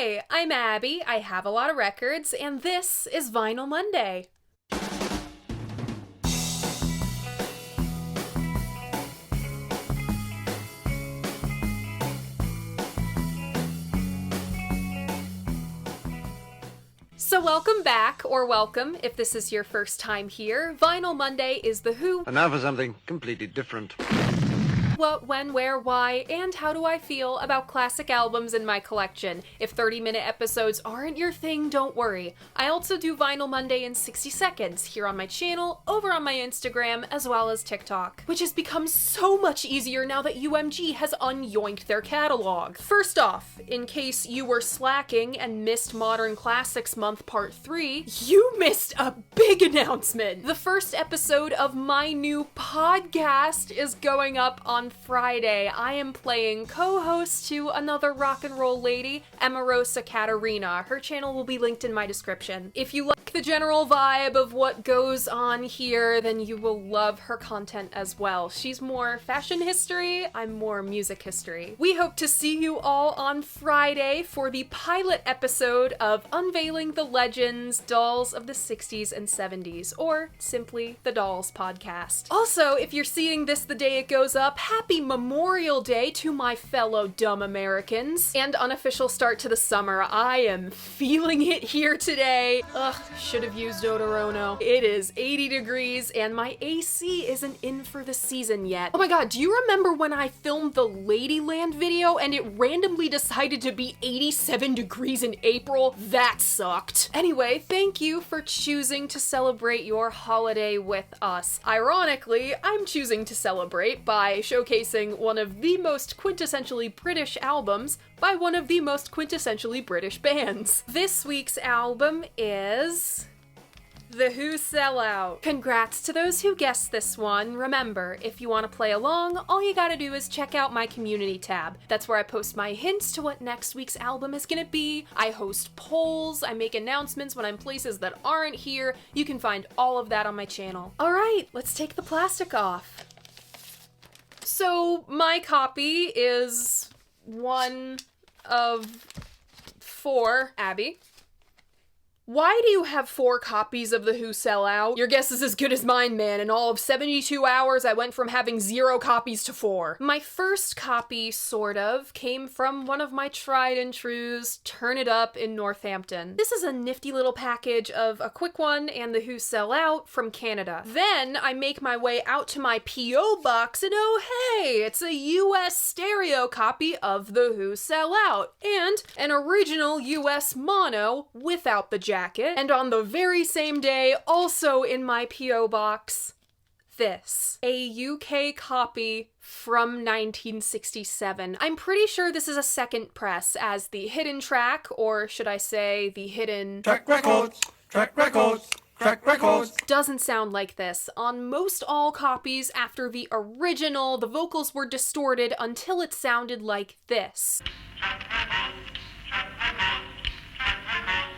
Hi, I'm Abby, I have a lot of records, and this is Vinyl Monday. So welcome back, or welcome if this is your first time here. Vinyl Monday is The Who. And now for something completely different. What, when, where, why, and how do I feel about classic albums in my collection. If 30-minute episodes aren't your thing, don't worry. I also do Vinyl Monday in 60 seconds, here on my channel, over on my Instagram, as well as TikTok, which has become so much easier now that UMG has unyoinked their catalog. First off, in case you were slacking and missed Modern Classics Month Part 3, you missed a big announcement! The first episode of my new podcast is going up on Friday. I am playing co-host to another rock and roll lady, Emarosa Katarina. Her channel will be linked in my description. If you like the general vibe of what goes on here, then you will love her content as well. She's more fashion history, I'm more music history. We hope to see you all on Friday for the pilot episode of Unveiling the Legends, Dolls of the 60s and 70s, or simply the Dolls podcast. Also, if you're seeing this the day it goes up, happy Memorial Day to my fellow dumb Americans, and unofficial start to the summer. I am feeling it here today. Ugh, should have used Odorono. It is 80 degrees and my AC isn't in for the season yet. Oh my god, do you remember when I filmed the Ladyland video and it randomly decided to be 87 degrees in April? That sucked. Anyway, thank you for choosing to celebrate your holiday with us. Ironically, I'm choosing to celebrate by showcasing one of the most quintessentially British albums by one of the most quintessentially British bands. This week's album is The Who Sell Out. Congrats to those who guessed this one. Remember, if you want to play along, all you gotta do is check out my community tab. That's where I post my hints to what next week's album is gonna be. I host polls, I make announcements when I'm places that aren't here. You can find all of that on my channel. Alright, let's take the plastic off. So, my copy is one of 4. Abby, why do you have 4 copies of The Who Sell Out? Your guess is as good as mine, man. In all of 72 hours, I went from having 0 copies to 4. My first copy, sort of, came from one of my tried and trues, Turn It Up in Northampton. This is a nifty little package of a quick one and The Who Sell Out from Canada. Then I make my way out to my P.O. box and oh hey, it's a US stereo copy of The Who Sell Out and an original US mono without the jacket. And on the very same day, also in my P.O. box, this. A UK copy from 1967. I'm pretty sure this is a second press, as the hidden track, or should I say the hidden track records, doesn't sound like this. On most all copies after the original, the vocals were distorted until it sounded like this.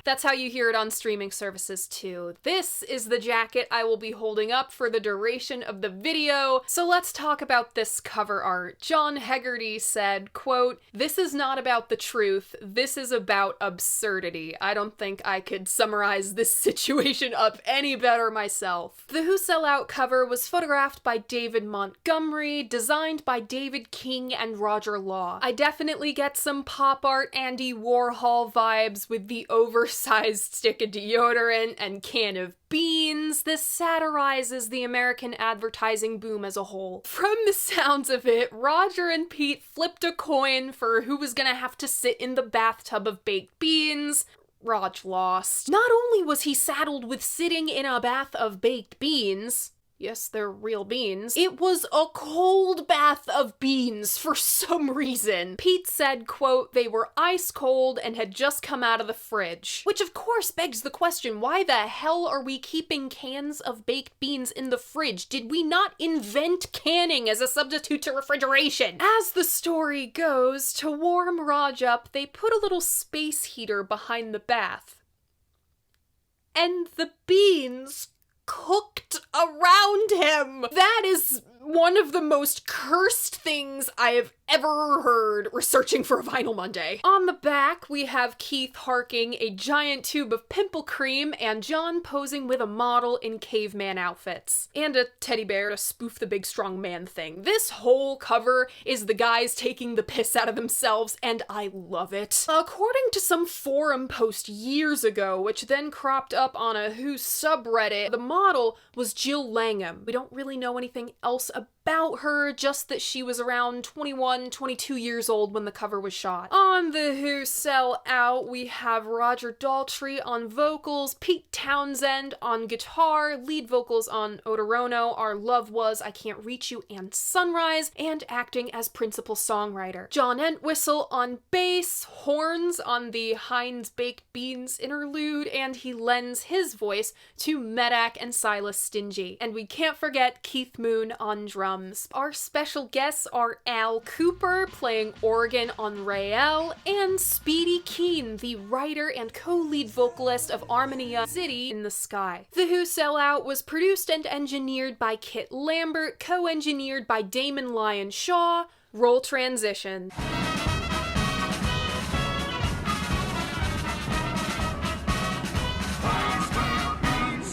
That's how you hear it on streaming services too. This is the jacket I will be holding up for the duration of the video, so let's talk about this cover art. John Hegarty said, quote, "This is not about the truth, this is about absurdity." I don't think I could summarize this situation up any better myself. The Who Sell Out cover was photographed by David Montgomery, designed by David King and Roger Law. I definitely get some pop art Andy Warhol vibes with the oversized stick of deodorant and can of beans. This satirizes the American advertising boom as a whole. From the sounds of it, Roger and Pete flipped a coin for who was gonna have to sit in the bathtub of baked beans. Rog lost. Not only was he saddled with sitting in a bath of baked beans, yes, they're real beans, it was a cold bath of beans for some reason. Pete said, quote, "They were ice cold and had just come out of the fridge." Which of course begs the question, why the hell are we keeping cans of baked beans in the fridge? Did we not invent canning as a substitute to refrigeration? As the story goes, to warm Raj up, they put a little space heater behind the bath. And the beans cooked around him. That is one of the most cursed things I have ever heard researching for a Vinyl Monday. On the back, we have Keith harking a giant tube of pimple cream and John posing with a model in caveman outfits. And a teddy bear to spoof the big strong man thing. This whole cover is the guys taking the piss out of themselves, and I love it. According to some forum post years ago, which then cropped up on a Who subreddit, the model was Jill Langham. We don't really know anything else about her, just that she was around 21, 22 years old when the cover was shot. On the Who Sell Out, we have Roger Daltrey on vocals, Pete Townsend on guitar, lead vocals on Odorono, Our Love Was, I Can't Reach You, and Sunrise, and acting as principal songwriter. John Entwistle on bass, horns on the Heinz Baked Beans interlude, and he lends his voice to Medak and Silas Stingy. And we can't forget Keith Moon on drums. Our special guests are Al Cooper playing organ on Rael, and Speedy Keen, the writer and co-lead vocalist of Armonia City in the Sky. The Who Sell Out was produced and engineered by Kit Lambert, co-engineered by Damon Lyon Shaw. Roll transition.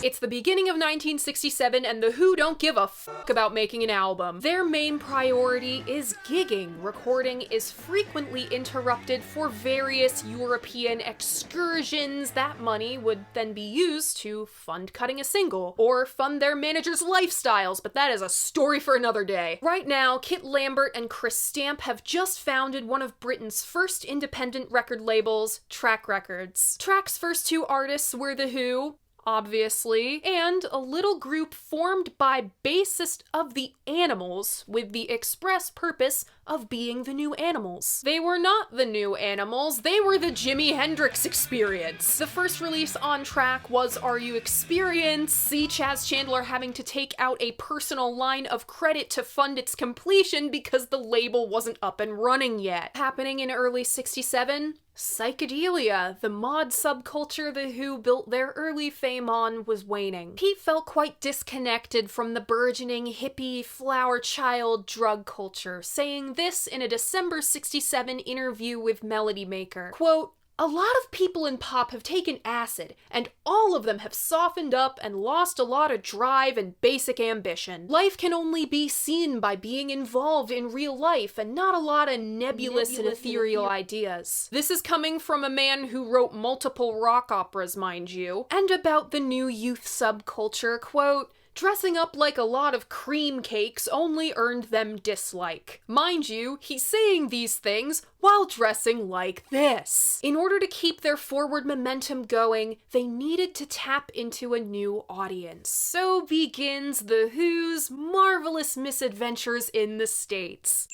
It's the beginning of 1967 and the Who don't give a fuck about making an album. Their main priority is gigging. Recording is frequently interrupted for various European excursions. That money would then be used to fund cutting a single or fund their managers' lifestyles, but that is a story for another day. Right now, Kit Lambert and Chris Stamp have just founded one of Britain's first independent record labels, Track Records. Track's first two artists were The Who, obviously, and a little group formed by bassist of The Animals with the express purpose of being the New Animals. They were not the New Animals, they were the Jimi Hendrix Experience. The first release on Track was Are You Experienced? See Chaz Chandler having to take out a personal line of credit to fund its completion because the label wasn't up and running yet. Happening in early 67, psychedelia, the mod subculture The Who built their early fame on, was waning. Pete felt quite disconnected from the burgeoning hippie, flower child drug culture, saying this in a December 67 interview with Melody Maker. Quote, "A lot of people in pop have taken acid, and all of them have softened up and lost a lot of drive and basic ambition. Life can only be seen by being involved in real life and not a lot of nebulous and ethereal ideas." This is coming from a man who wrote multiple rock operas, mind you. And about the new youth subculture, quote, "Dressing up like a lot of cream cakes only earned them dislike." Mind you, he's saying these things while dressing like this. In order to keep their forward momentum going, they needed to tap into a new audience. So begins The Who's marvelous misadventures in the States.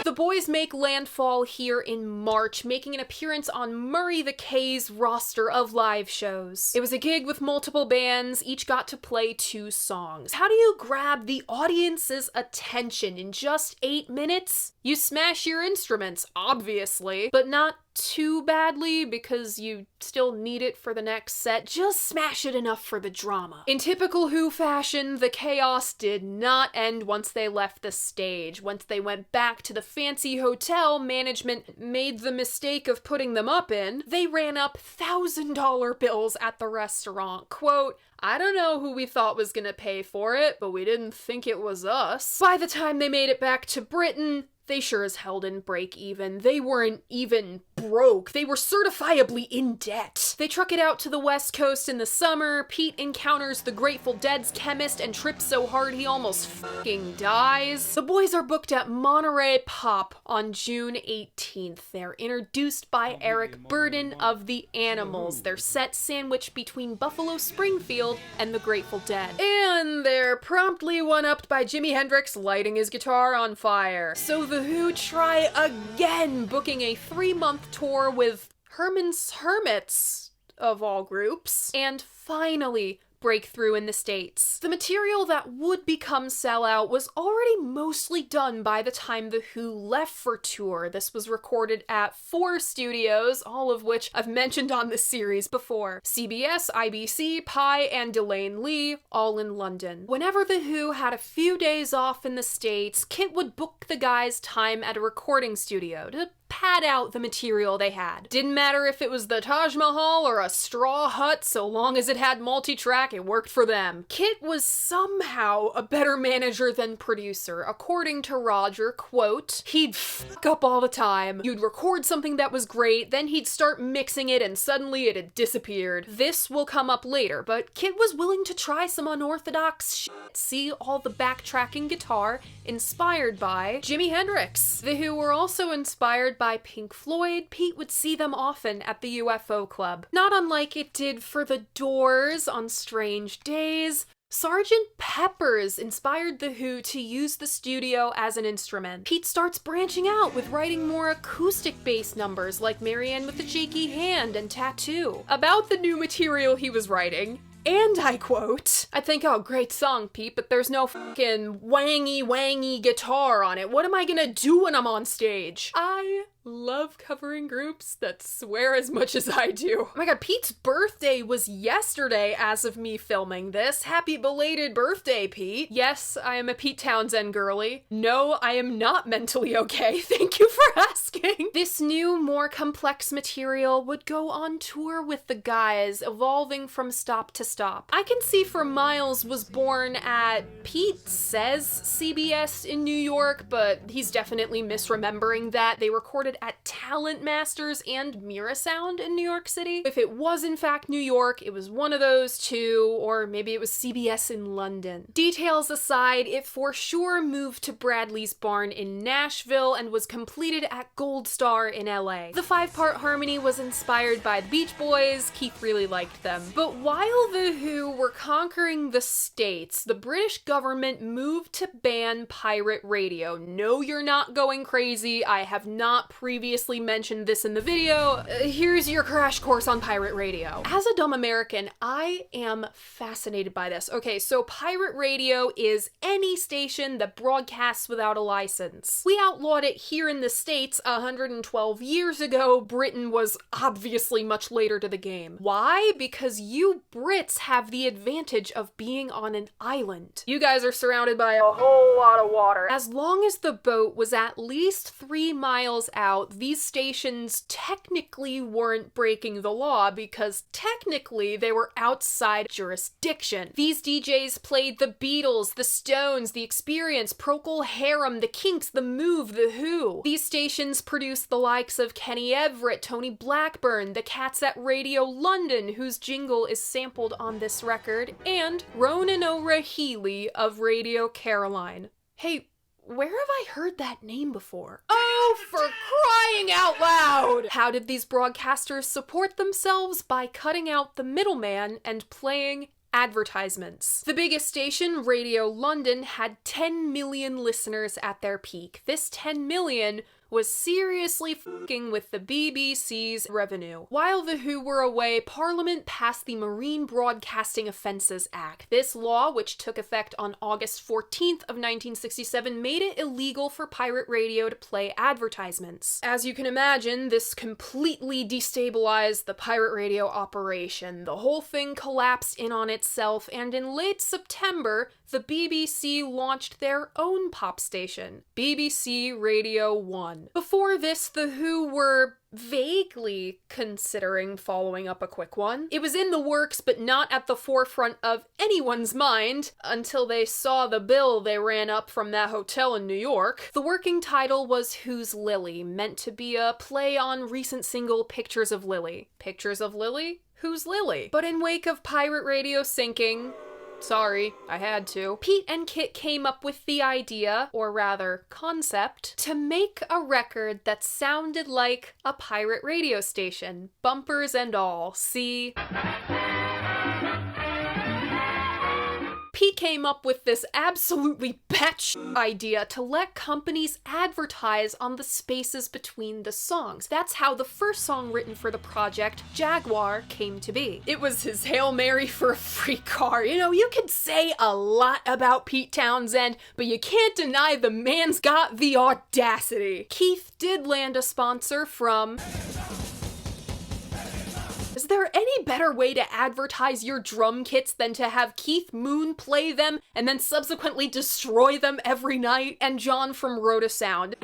The boys make landfall here in March, making an appearance on Murray the K's roster of live shows. It was a gig with multiple bands, each got to play 2 songs. How do you grab the audience's attention in just 8 minutes? You smash your instruments, obviously, but not too badly because you still need it for the next set. Just smash it enough for the drama. In typical Who fashion, the chaos did not end once they left the stage. Once they went back to the fancy hotel management made the mistake of putting them up in, they ran up $1,000 bills at the restaurant. Quote, "I don't know who we thought was gonna pay for it, but we didn't think it was us." By the time they made it back to Britain, they sure as hell didn't break even. They weren't even broke. They were certifiably in debt. They truck it out to the West Coast in the summer. Pete encounters the Grateful Dead's chemist and trips so hard he almost fucking dies. The boys are booked at Monterey Pop on June 18th. They're introduced by Eric Burden of The Animals. They're set sandwiched between Buffalo Springfield and the Grateful Dead. And they're promptly one-upped by Jimi Hendrix lighting his guitar on fire. So The Who try again, booking a 3-month tour with Herman's Hermits, of all groups, and finally breakthrough in the States. The material that would become Sellout was already mostly done by the time The Who left for tour. This was recorded at 4 studios, all of which I've mentioned on this series before. CBS, IBC, Pi, and Delane Lee, all in London. Whenever The Who had a few days off in the States, Kit would book the guys time at a recording studio to pad out the material they had. Didn't matter if it was the Taj Mahal or a straw hut, so long as it had multi-track, it worked for them. Kit was somehow a better manager than producer. According to Roger, quote, he'd fuck up all the time. You'd record something that was great, then he'd start mixing it and suddenly it had disappeared. This will come up later, but Kit was willing to try some unorthodox shit. See all the backtracking guitar inspired by Jimi Hendrix. The Who were also inspired by Pink Floyd. Pete would see them often at the UFO Club. Not unlike it did for the Doors on Strange Days, Sgt. Pepper's inspired The Who to use the studio as an instrument. Pete starts branching out with writing more acoustic-based numbers like Marianne with the Shaky Hand and Tattoo. About the new material he was writing, and I quote, I think, oh, great song, Pete, but there's no fucking wangy guitar on it. What am I gonna do when I'm on stage? I love covering groups that swear as much as I do. Oh my god, Pete's birthday was yesterday as of me filming this. Happy belated birthday, Pete. Yes, I am a Pete Townsend girly. No, I am not mentally okay. Thank you for asking. This new, more complex material would go on tour with the guys, evolving from stop to stop. I Can See for Miles was born at, Pete says CBS in New York, but he's definitely misremembering that. They recorded at Talent Masters and Mira Sound in New York City. If it was in fact New York, it was one of those two, or maybe it was CBS in London. Details aside, it for sure moved to Bradley's Barn in Nashville and was completed at Gold Star in LA. The 5-part harmony was inspired by the Beach Boys. Keith really liked them. But while The Who were conquering the States, the British government moved to ban pirate radio. No, you're not going crazy. I have not previously mentioned this in the video. Here's your crash course on pirate radio. As a dumb American, I am fascinated by this. Okay, so pirate radio is any station that broadcasts without a license. We outlawed it here in the States 112 years ago. Britain was obviously much later to the game. Why? Because you Brits have the advantage of being on an island. You guys are surrounded by a whole lot of water. As long as the boat was at least 3 miles out, these stations technically weren't breaking the law because technically they were outside jurisdiction. These DJs played the Beatles, the Stones, the Experience, Procol Harum, the Kinks, the Move, the Who. These stations produced the likes of Kenny Everett, Tony Blackburn, the Cats at Radio London, whose jingle is sampled on this record, and Ronan O'Rahilly of Radio Caroline. Hey, where have I heard that name before? Oh, for crying out loud! How did these broadcasters support themselves? By cutting out the middleman and playing advertisements. The biggest station, Radio London, had 10 million listeners at their peak. This 10 million was seriously fucking with the BBC's revenue. While The Who were away, Parliament passed the Marine Broadcasting Offences Act. This law, which took effect on August 14th of 1967, made it illegal for pirate radio to play advertisements. As you can imagine, this completely destabilized the pirate radio operation. The whole thing collapsed in on itself, and in late September, the BBC launched their own pop station, BBC Radio 1. Before this, The Who were vaguely considering following up a quick one. It was in the works, but not at the forefront of anyone's mind until they saw the bill they ran up from that hotel in New York. The working title was Who's Lily, meant to be a play on recent single Pictures of Lily. Pictures of Lily? Who's Lily? But in wake of pirate radio sinking, sorry, I had to, Pete and Kit came up with the idea, or rather concept, to make a record that sounded like a pirate radio station, bumpers and all. See? Pete came up with this absolutely batshit idea to let companies advertise on the spaces between the songs. That's how the first song written for the project, Jaguar, came to be. It was his Hail Mary for a free car. You know, you can say a lot about Pete Townsend, but you can't deny the man's got the audacity. Keith did land a sponsor from... Is there any better way to advertise your drum kits than to have Keith Moon play them and then subsequently destroy them every night? And John from Rhoda Sound.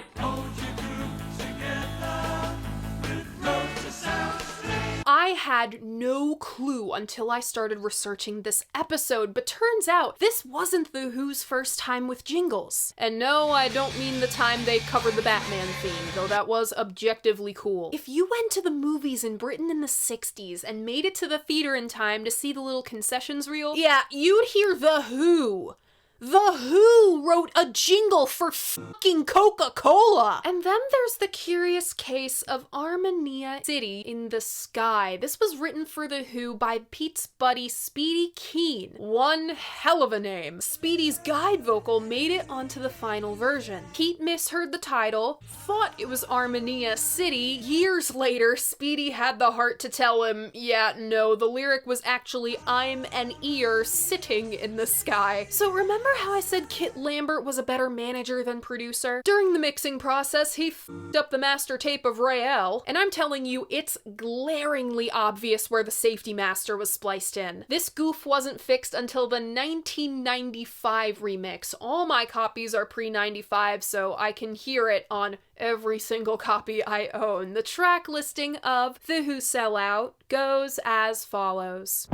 I had no clue until I started researching this episode, but turns out this wasn't The Who's first time with jingles. And no, I don't mean the time they covered the Batman theme, though that was objectively cool. If you went to the movies in Britain in the 60s and made it to the theater in time to see the little concessions reel, yeah, you'd hear The Who. The Who wrote a jingle for fucking Coca-Cola! And then there's the curious case of Armenia City in the Sky. This was written for The Who by Pete's buddy Speedy Keen. One hell of a name. Speedy's guide vocal made it onto the final version. Pete misheard the title, thought it was Armenia City. Years later, Speedy had the heart to tell him, yeah, no, the lyric was actually I'm an ear sitting in the sky. So remember how I said Kit Lambert was a better manager than producer? During the mixing process, he f***ed up the master tape of Rael, and I'm telling you, it's glaringly obvious where the safety master was spliced in. This goof wasn't fixed until the 1995 remix. All my copies are pre-95, so I can hear it on every single copy I own. The track listing of The Who Sell Out goes as follows.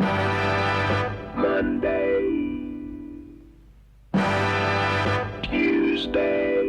Monday, Tuesday.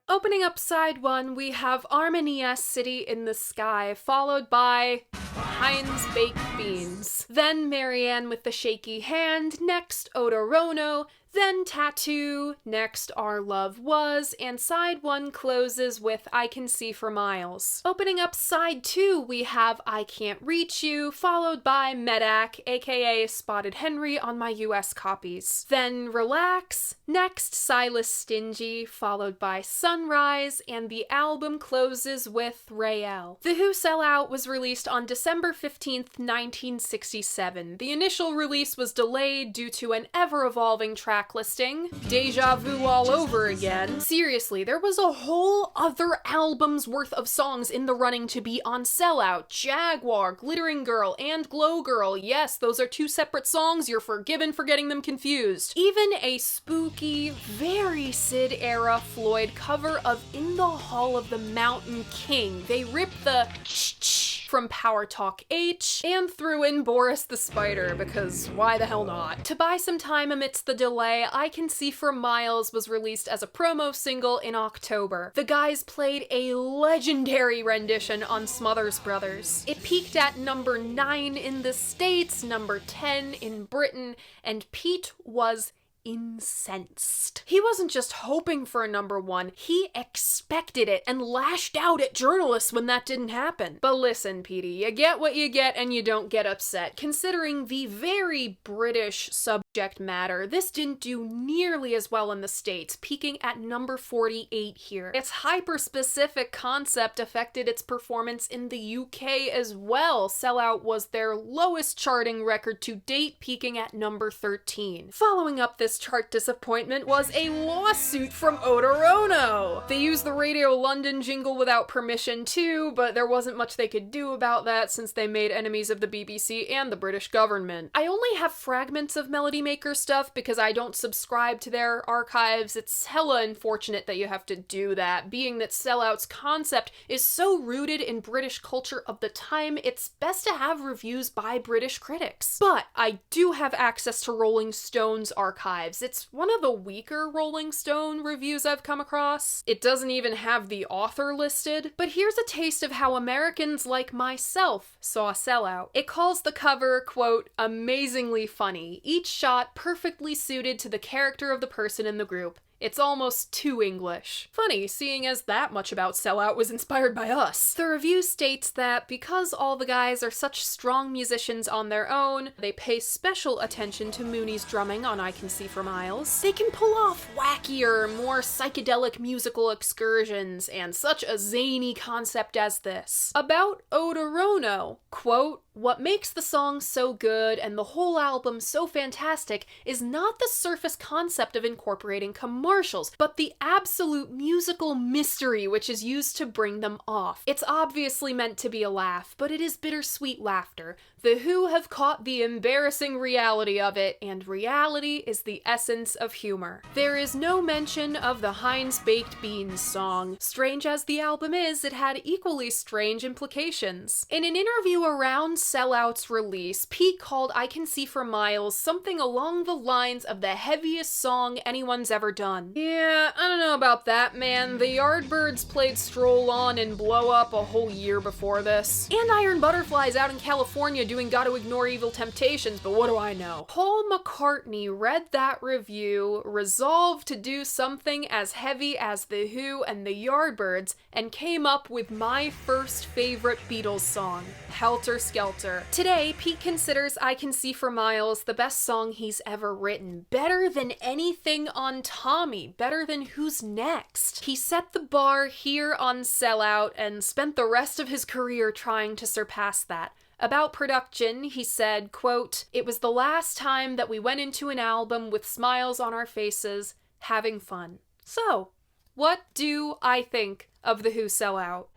Opening up side one, we have Armenia City in the Sky, followed by Heinz Baked Beans. Then Marianne with the Shaky Hand, next Odorono, then Tattoo, next Our Love Was, and side one closes with I Can See for Miles. Opening up side two, we have I Can't Reach You, followed by Medak, aka Spotted Henry on my US copies. Then Relax, next Silas Stingy, followed by Sunrise, and the album closes with Rael. The Who Sell Out was released on December 15th, 1967. The initial release was delayed due to an ever-evolving track listing. Deja vu all over again. Seriously, there was a whole other album's worth of songs in the running to be on Sellout. Jaguar, Glittering Girl, and Glow Girl. Yes, those are two separate songs. You're forgiven for getting them confused. Even a spooky, very Sid-era Floyd cover of In the Hall of the Mountain King. They ripped the ch-ch from Power Talk H and threw in Boris the Spider, because why the hell not? To buy some time amidst the delay, I Can See for Miles was released as a promo single in October. The guys played a legendary rendition on Smothers Brothers. It peaked at number 9 in the States, number 10 in Britain, and Pete was incensed. He wasn't just hoping for a number 1, he expected it and lashed out at journalists when that didn't happen. But listen, Petey, you get what you get and you don't get upset. Considering the very British subject matter, this didn't do nearly as well in the States, peaking at number 48 here. Its hyper-specific concept affected its performance in the UK as well. Sellout was their lowest charting record to date, peaking at number 13. Following up this chart disappointment was a lawsuit from Odorono. They used the Radio London jingle without permission too, but there wasn't much they could do about that since they made enemies of the BBC and the British government. I only have fragments of Melody Maker stuff because I don't subscribe to their archives. It's hella unfortunate that you have to do that, being that Sellout's concept is so rooted in British culture of the time, it's best to have reviews by British critics. But I do have access to Rolling Stone's archive. It's one of the weaker Rolling Stone reviews I've come across. It doesn't even have the author listed, but here's a taste of how Americans like myself saw Sellout. It calls the cover, quote, amazingly funny, each shot perfectly suited to the character of the person in the group. It's almost too English. Funny, seeing as that much about Sell Out was inspired by us. The review states that because all the guys are such strong musicians on their own, they pay special attention to Mooney's drumming on I Can See for Miles. They can pull off wackier, more psychedelic musical excursions, and such a zany concept as this. About Odorono, quote, "What makes the song so good and the whole album so fantastic is not the surface concept of incorporating commercials, but the absolute musical mystery which is used to bring them off. It's obviously meant to be a laugh, but it is bittersweet laughter. The Who have caught the embarrassing reality of it, and reality is the essence of humor." There is no mention of the Heinz Baked Beans song. Strange as the album is, it had equally strange implications. In an interview around Sell Out's release, Pete called I Can See for Miles something along the lines of the heaviest song anyone's ever done. Yeah, I don't know about that, man. The Yardbirds played Stroll On and Blow Up a whole year before this. And Iron Butterflies out in California doing Gotta Ignore Evil Temptations, but what do I know? Paul McCartney read that review, resolved to do something as heavy as The Who and the Yardbirds, and came up with my first favorite Beatles song, Helter Skelter. Today, Pete considers I Can See for Miles the best song he's ever written. Better than anything on Tommy, better than Who's Next. He set the bar here on Sell Out and spent the rest of his career trying to surpass that. About production, he said, quote, "It was the last time that we went into an album with smiles on our faces, having fun." So, what do I think of The Who Sell Out?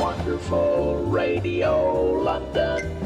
Wonderful Radio London.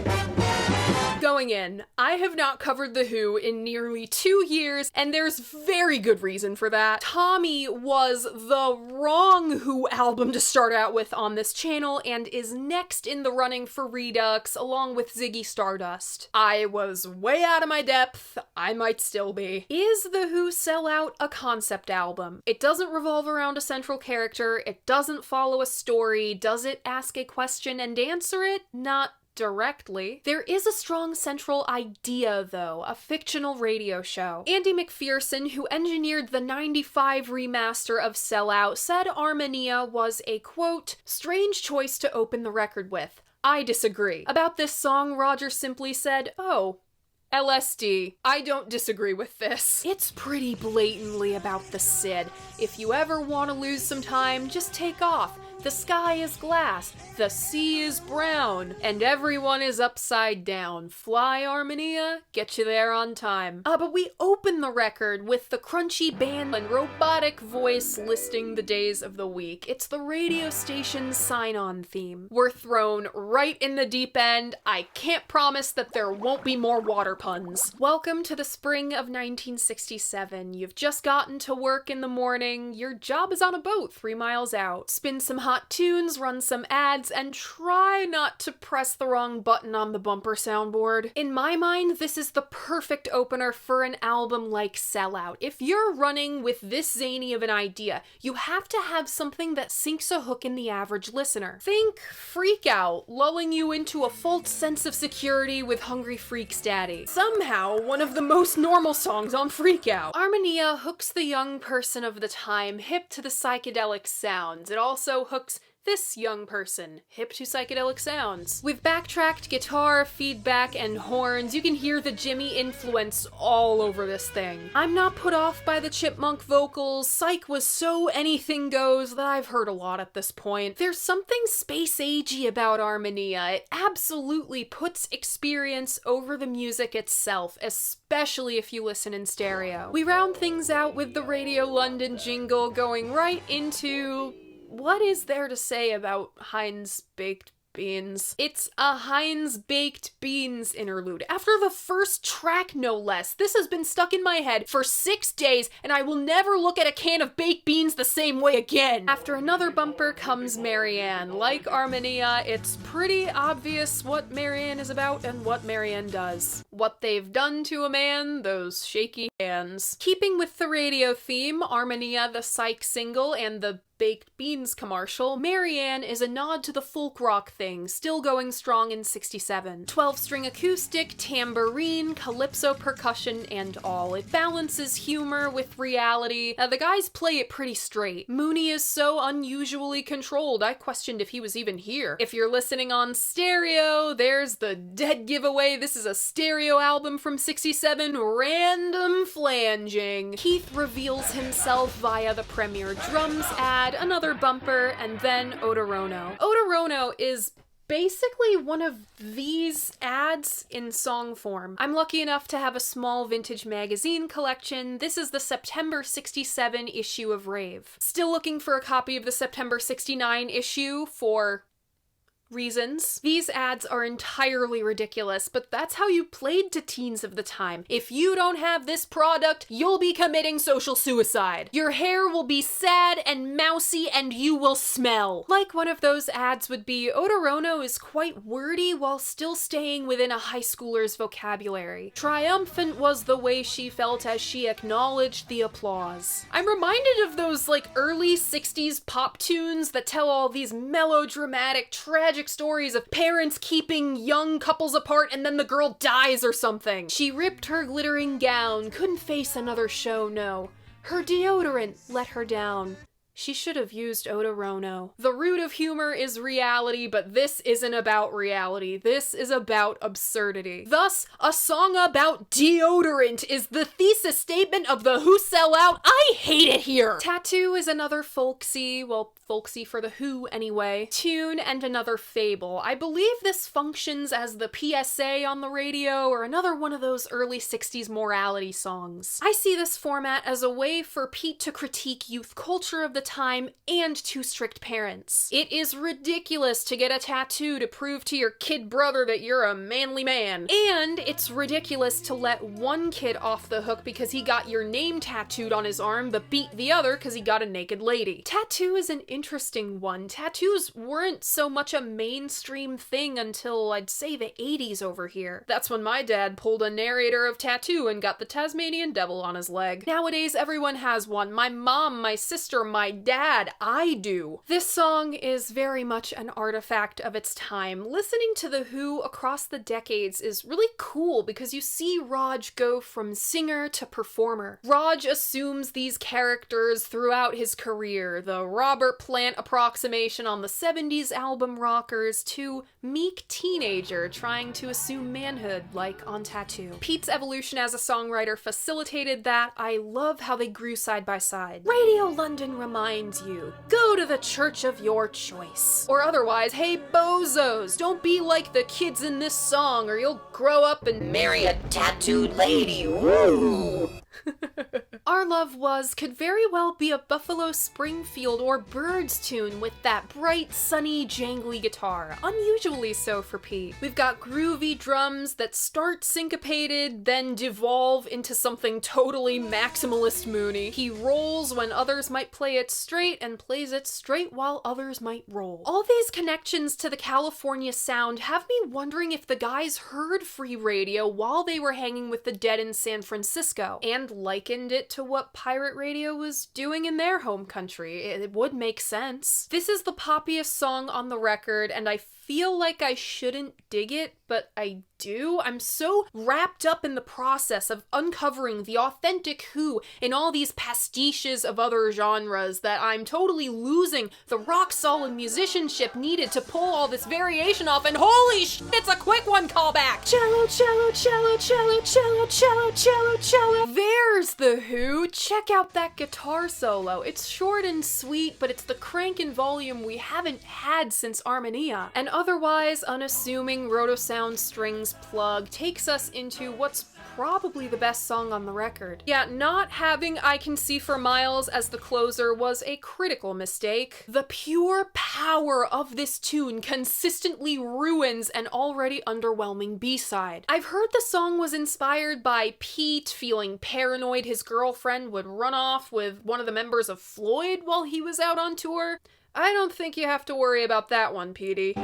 Going in, I have not covered The Who in nearly 2 years, and there's very good reason for that. Tommy was the wrong Who album to start out with on this channel, and is next in the running for Redux, along with Ziggy Stardust. I was way out of my depth, I might still be. Is The Who Sell Out a concept album? It doesn't revolve around a central character, it doesn't follow a story, does it ask a question and answer it? Not directly. There is a strong central idea, though, a fictional radio show. Andy McPherson, who engineered the '95 remaster of Sell Out, said Armonia was a, quote, "strange choice to open the record with." I disagree. About this song, Roger simply said, "Oh, LSD. I don't disagree with this. It's pretty blatantly about the Sid. If you ever want to lose some time, just take off. The sky is glass, the sea is brown, and everyone is upside down. Fly, Armonia, get you there on time. But we open the record with the crunchy band and robotic voice listing the days of the week. It's the radio station's sign-on theme. We're thrown right in the deep end. I can't promise that there won't be more water puns. Welcome to the spring of 1967. You've just gotten to work in the morning. Your job is on a boat 3 miles out. Spin some hot tunes, run some ads, and try not to press the wrong button on the bumper soundboard. In my mind, this is the perfect opener for an album like Sell Out. If you're running with this zany of an idea, you have to have something that sinks a hook in the average listener. Think Freak Out, lulling you into a false sense of security with Hungry Freak's Daddy. Somehow, one of the most normal songs on Freak Out. Armonia hooks the young person of the time hip to the psychedelic sounds. It also hooks this young person, hip to psychedelic sounds. With backtracked guitar, feedback, and horns, you can hear the Jimmy influence all over this thing. I'm not put off by the chipmunk vocals. Psych was so anything goes that I've heard a lot at this point. There's something space-agey about Armonia. It absolutely puts experience over the music itself, especially if you listen in stereo. We round things out with the Radio London jingle going right into... what is there to say about Heinz Baked Beans? It's a Heinz Baked Beans interlude. After the first track, no less. This has been stuck in my head for 6 days, and I will never look at a can of baked beans the same way again. After another bumper comes Marianne. Like Armonia, it's pretty obvious what Marianne is about and what Marianne does. What they've done to a man, those shaky hands. Keeping with the radio theme, Armonia, the Psych single, and the baked beans commercial, Marianne is a nod to the folk rock thing, still going strong in 67. 12-string acoustic, tambourine, calypso percussion, and all. It balances humor with reality. The guys play it pretty straight. Mooney is so unusually controlled, I questioned if he was even here. If you're listening on stereo, there's the dead giveaway. This is a stereo album from 67, Random Flanging. Keith reveals himself via the premiere drums ad, another bumper, and then Odorono. Odorono is basically one of these ads in song form. I'm lucky enough to have a small vintage magazine collection. This is the September 67 issue of Rave. Still looking for a copy of the September 69 issue for reasons. These ads are entirely ridiculous, but that's how you played to teens of the time. If you don't have this product, you'll be committing social suicide. Your hair will be sad and mousy and you will smell. Like one of those ads would be, Odorono is quite wordy while still staying within a high schooler's vocabulary. Triumphant was the way she felt as she acknowledged the applause. I'm reminded of those like early 60s pop tunes that tell all these melodramatic, tragic stories of parents keeping young couples apart and then the girl dies or something. She ripped her glittering gown, couldn't face another show, no. Her deodorant let her down. She should have used Odorono. The root of humor is reality, but this isn't about reality. This is about absurdity. Thus, a song about deodorant is the thesis statement of the Who Sell Out. I hate it here! Tattoo is another folksy, well, folksy for the Who anyway, tune and another fable. I believe this functions as the PSA on the radio or another one of those early 60s morality songs. I see this format as a way for Pete to critique youth culture of the time and too strict parents. It is ridiculous to get a tattoo to prove to your kid brother that you're a manly man. And it's ridiculous to let one kid off the hook because he got your name tattooed on his arm but beat the other because he got a naked lady. Tattoo is an interesting one. Tattoos weren't so much a mainstream thing until I'd say the 80s over here. That's when my dad pulled a narrator of Tattoo and got the Tasmanian devil on his leg. Nowadays everyone has one. My mom, my sister, my dad, I do. This song is very much an artifact of its time. Listening to The Who across the decades is really cool because you see Raj go from singer to performer. Raj assumes these characters throughout his career, the Robert Plant approximation on the 70s album Rockers to meek teenager trying to assume manhood like on Tattoo. Pete's evolution as a songwriter facilitated that. I love how they grew side by side. Radio London reminds you, go to the church of your choice. Or otherwise, hey bozos, don't be like the kids in this song or you'll grow up and marry a tattooed lady. Woo! Our Love Was could very well be a Buffalo Springfield or Birds tune with that bright, sunny, jangly guitar. Unusually so for Pete. We've got groovy drums that start syncopated, then devolve into something totally maximalist Mooney. He rolls when others might play it straight and plays it straight while others might roll. All these connections to the California sound have me wondering if the guys heard free radio while they were hanging with the Dead in San Francisco and likened it to what pirate radio was doing in their home country. It would make sense. This is the poppiest song on the record, and I feel like I shouldn't dig it, but I do. I'm so wrapped up in the process of uncovering the authentic Who in all these pastiches of other genres that I'm totally losing the rock-solid musicianship needed to pull all this variation off, and holy shit, it's a quick one callback! Cello, cello, cello, cello, cello, cello, cello, cello. There's the Who! Check out that guitar solo. It's short and sweet, but it's the crank and volume we haven't had since Armonia. And otherwise unassuming rotosound strings plug takes us into what's probably the best song on the record. Yeah, not having I Can See for Miles as the closer was a critical mistake. The pure power of this tune consistently ruins an already underwhelming B-side. I've heard the song was inspired by Pete feeling paranoid his girlfriend would run off with one of the members of Floyd while he was out on tour. I don't think you have to worry about that one, Petey.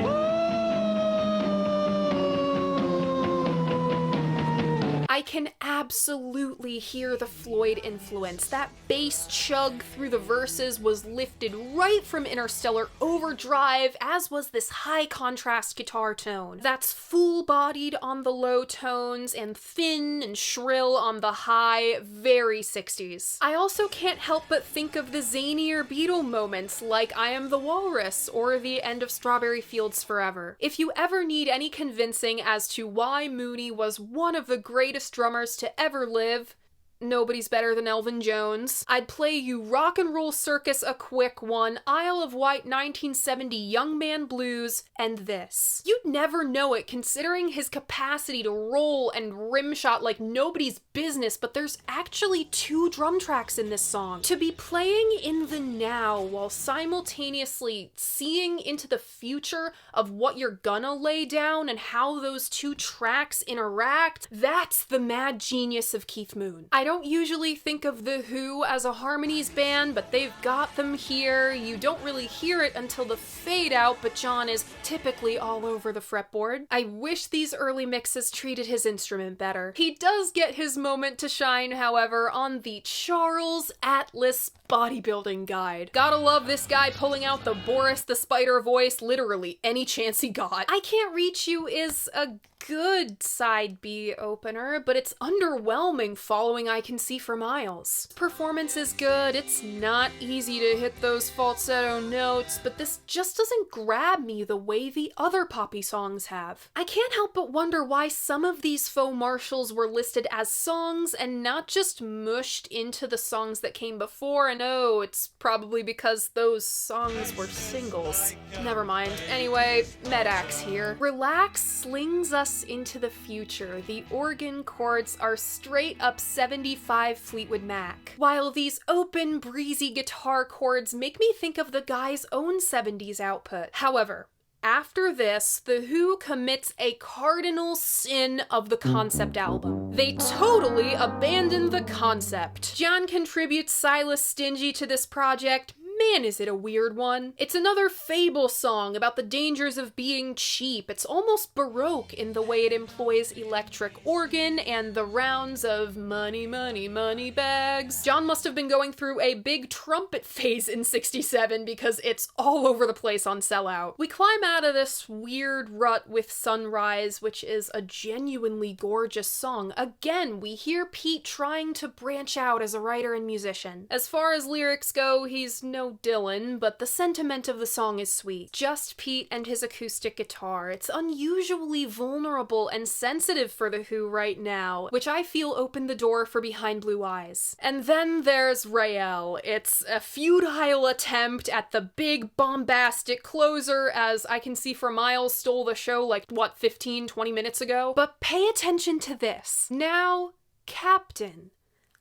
I can absolutely hear the Floyd influence. That bass chug through the verses was lifted right from Interstellar Overdrive, as was this high contrast guitar tone. That's full-bodied on the low tones and thin and shrill on the high, very 60s. I also can't help but think of the zanier Beatle moments like I Am the Walrus or the end of Strawberry Fields Forever. If you ever need any convincing as to why Mooney was one of the greatest drummers to ever live, nobody's better than Elvin Jones, I'd play you Rock and Roll Circus a quick one, Isle of Wight 1970 Young Man Blues, and this. You'd never know it considering his capacity to roll and rimshot like nobody's business, but there's actually 2 drum tracks in this song. To be playing in the now while simultaneously seeing into the future of what you're gonna lay down and how those 2 tracks interact, that's the mad genius of Keith Moon. I don't usually think of The Who as a harmonies band, but they've got them here. You don't really hear it until the fade out, but John is typically all over the fretboard. I wish these early mixes treated his instrument better. He does get his moment to shine, however, on the Charles Atlas Bodybuilding Guide. Gotta love this guy pulling out the Boris the Spider voice literally any chance he got. I Can't Reach You is a good side B opener, but it's underwhelming following I Can See for Miles. Performance is good, it's not easy to hit those falsetto notes, but this just doesn't grab me the way the other Poppy songs have. I can't help but wonder why some of these faux marshals were listed as songs and not just mushed into the songs that came before, and oh, it's probably because those songs were singles. Never mind. Anyway, Medax here. Relax slings us into the future. The organ chords are straight up 75 Fleetwood Mac, while these open, breezy guitar chords make me think of the guy's own 70s output. However, after this, The Who commits a cardinal sin of the concept album. They totally abandon the concept. John contributes Silas Stingy to this project. Man, is it a weird one. It's another fable song about the dangers of being cheap. It's almost Baroque in the way it employs electric organ and the rounds of money, money, money bags. John must have been going through a big trumpet phase in 67 because it's all over the place on Sellout. We climb out of this weird rut with Sunrise, which is a genuinely gorgeous song. Again, we hear Pete trying to branch out as a writer and musician. As far as lyrics go, he's no Dylan, but the sentiment of the song is sweet. Just Pete and his acoustic guitar. It's unusually vulnerable and sensitive for The Who right now, which I feel opened the door for Behind Blue Eyes. And then there's Rael. It's a futile attempt at the big bombastic closer, as I Can See for Miles stole the show like, 15-20 minutes ago? But pay attention to this. Now, Captain,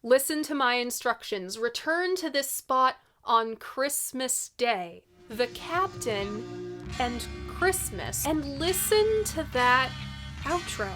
listen to my instructions. Return to this spot on Christmas Day. The Captain and Christmas. And listen to that outro.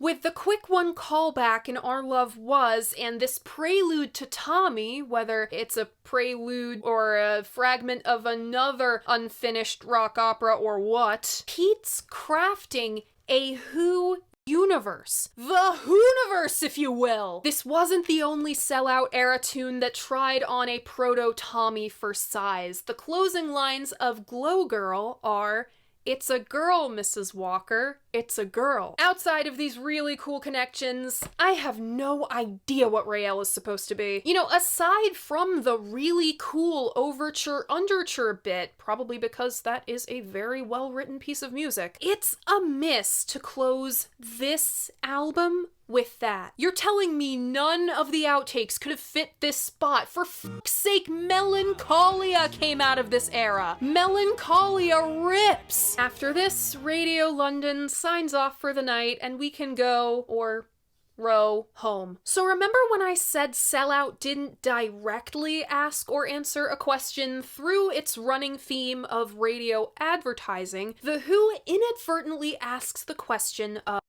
With the quick one callback in Our Love Was, and this prelude to Tommy, whether it's a prelude or a fragment of another unfinished rock opera or what, Pete's crafting a Who universe. The Who-niverse, if you will! This wasn't the only Sellout era tune that tried on a proto-Tommy for size. The closing lines of Glow Girl are, "It's a girl, Mrs. Walker. It's a girl." Outside of these really cool connections, I have no idea what Rael is supposed to be. You know, aside from the really cool overture-underture bit, probably because that is a very well-written piece of music, it's a miss to close this album with that. You're telling me none of the outtakes could have fit this spot? For fuck's sake, Melancholia came out of this era. Melancholia rips! After this, Radio London signs off for the night and we can go, or row, home. So remember when I said Sellout didn't directly ask or answer a question through its running theme of radio advertising? The Who inadvertently asks the question of,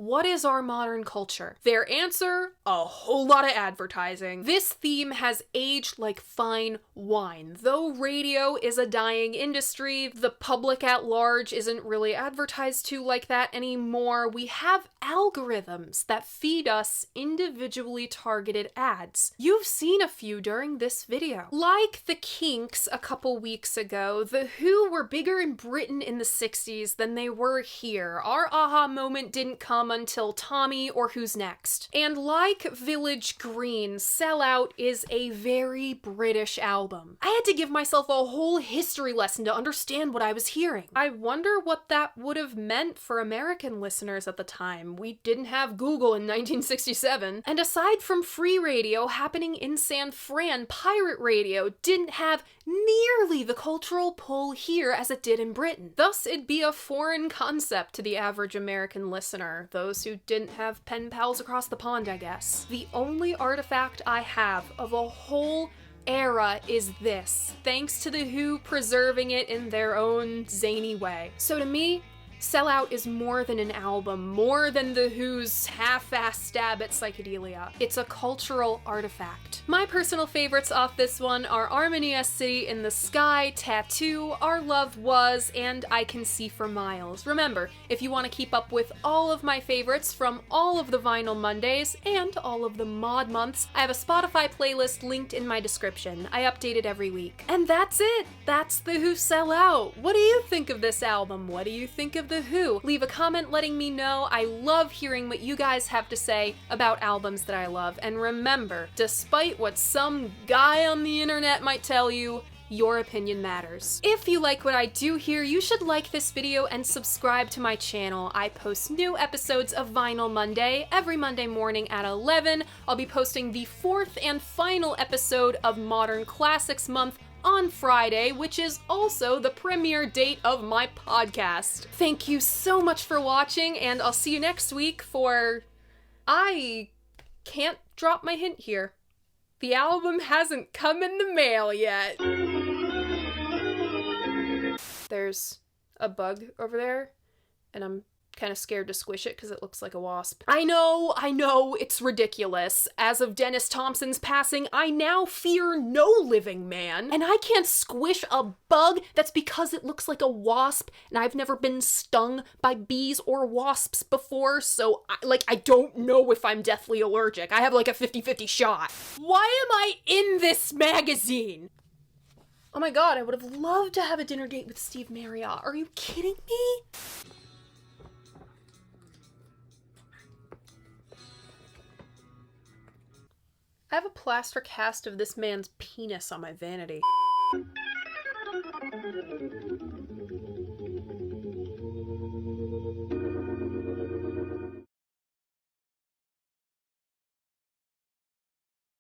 What is our modern culture? Their answer, a whole lot of advertising. This theme has aged like fine wine. Though radio is a dying industry, the public at large isn't really advertised to like that anymore. We have algorithms that feed us individually targeted ads. You've seen a few during this video. Like the Kinks a couple weeks ago, The Who were bigger in Britain in the 60s than they were here. Our aha moment didn't come until Tommy or Who's Next. And like Village Green, Sell Out is a very British album. I had to give myself a whole history lesson to understand what I was hearing. I wonder what that would have meant for American listeners at the time. We didn't have Google in 1967. And aside from free radio happening in San Fran, pirate radio didn't have nearly the cultural pull here as it did in Britain. Thus, it'd be a foreign concept to the average American listener, those who didn't have pen pals across the pond, I guess. The only artifact I have of a whole era is this, thanks to The Who preserving it in their own zany way. So to me, Sell Out is more than an album, more than The Who's half-assed stab at psychedelia. It's a cultural artifact. My personal favorites off this one are Armonia City in the Sky, Tattoo, Our Love Was, and I Can See for Miles. Remember, if you want to keep up with all of my favorites from all of the Vinyl Mondays and all of the mod months, I have a Spotify playlist linked in my description. I update it every week. And that's it! That's The Who Sell Out! What do you think of this album? What do you think of The Who? Leave a comment letting me know. I love hearing what you guys have to say about albums that I love. And remember, despite what some guy on the internet might tell you, your opinion matters. If you like what I do here, you should like this video and subscribe to my channel. I post new episodes of Vinyl Monday every Monday morning at 11. I'll be posting the 4th and final episode of Modern Classics Month on Friday, which is also the premiere date of my podcast. Thank you so much for watching, and I'll see you next week for... I can't drop my hint here. The album hasn't come in the mail yet. There's a bug over there, and I'm kind of scared to squish it because it looks like a wasp. I know, it's ridiculous. As of Dennis Thompson's passing, I now fear no living man, and I can't squish a bug that's because it looks like a wasp, and I've never been stung by bees or wasps before, so I don't know if I'm deathly allergic. I have like a 50-50 shot. Why am I in this magazine? Oh my god, I would have loved to have a dinner date with Steve Marriott. Are you kidding me? I have a plaster cast of this man's penis on my vanity.